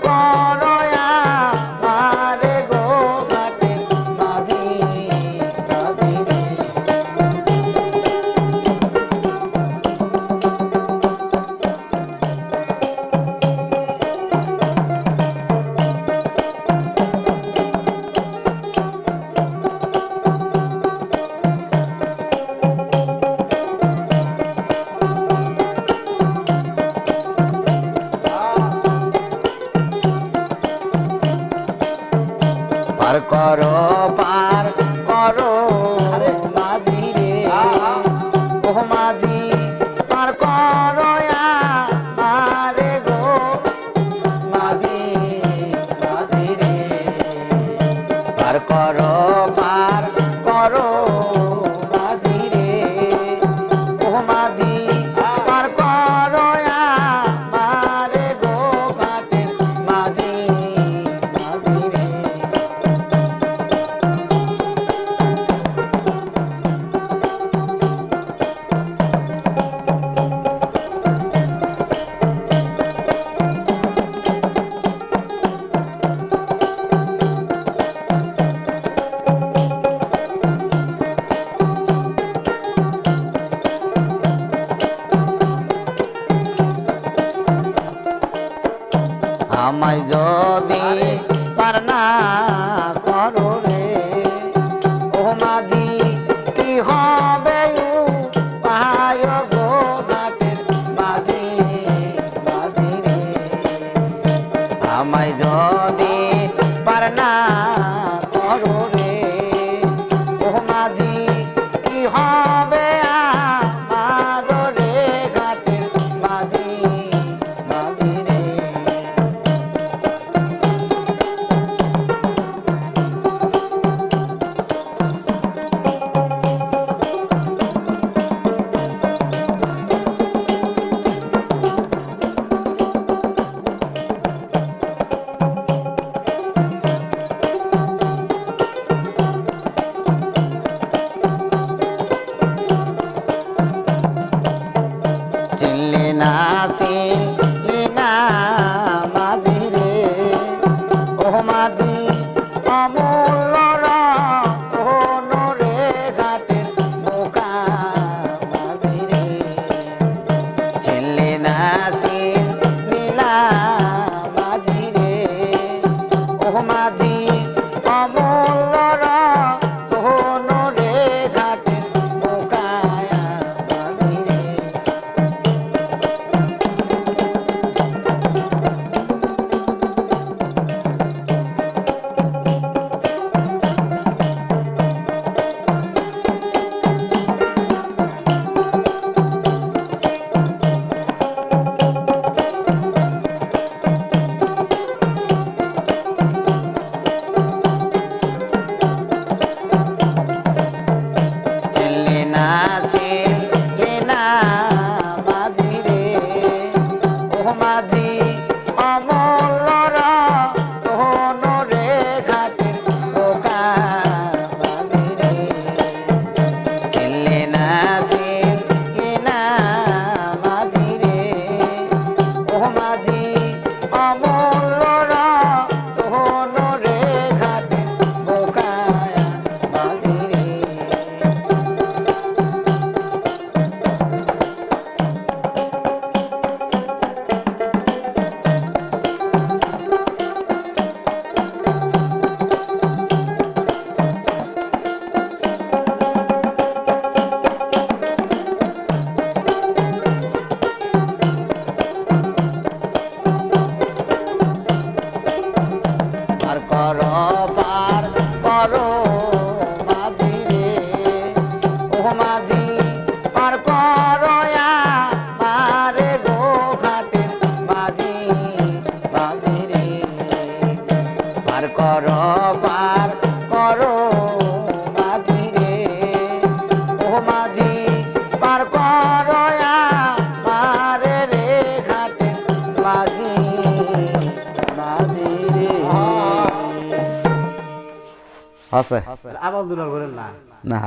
করো আমারে গো ঘাটের মাঝি মাঝি রে। পার করো মাঝি রে ও মাঝি পার করো আমারে গো মাঝি মাঝি রে। পার করো মাঝি রে ও মাঝি পার করো আমারে গো ঘাটের মাঝি মাঝি রে। আমায় যদি পার না করো রে ও মাঝি কি হবে উপায় গো ঘাটের মাঝি মাঝি রে। আমায় যদি পার না করো রে ও মাঝি কি হবে আমার রে ঘাটের মাঝি মাঝি রে। চিনলি না মাঝি রে ও মাঝি অমূল্য রতন রে ঘাটের বোকা মাঝি রে। চিনলি না মাঝি রে ও মাঝি অমূল্য রতন রে ঘাটের বোকা মাঝি রে। চিনলি না মাঝি রে ও মাঝি অমূল্য রতন রে ঘাটের বোকা মাঝি রে। চিনলি না মাঝি রে ও মাঝি অমূল্য রতন রে ঘাটের বোকা মাঝি রে। পার করো মাঝি রে ও মাঝি পার করো আমারে গো ঘাটের মাঝি মাঝি রে। পার করো মাঝি রে ও মাঝি পার করো আমারে রে ঘাটের মাঝি মাঝি রে। আছে আবার দুলার করেন না না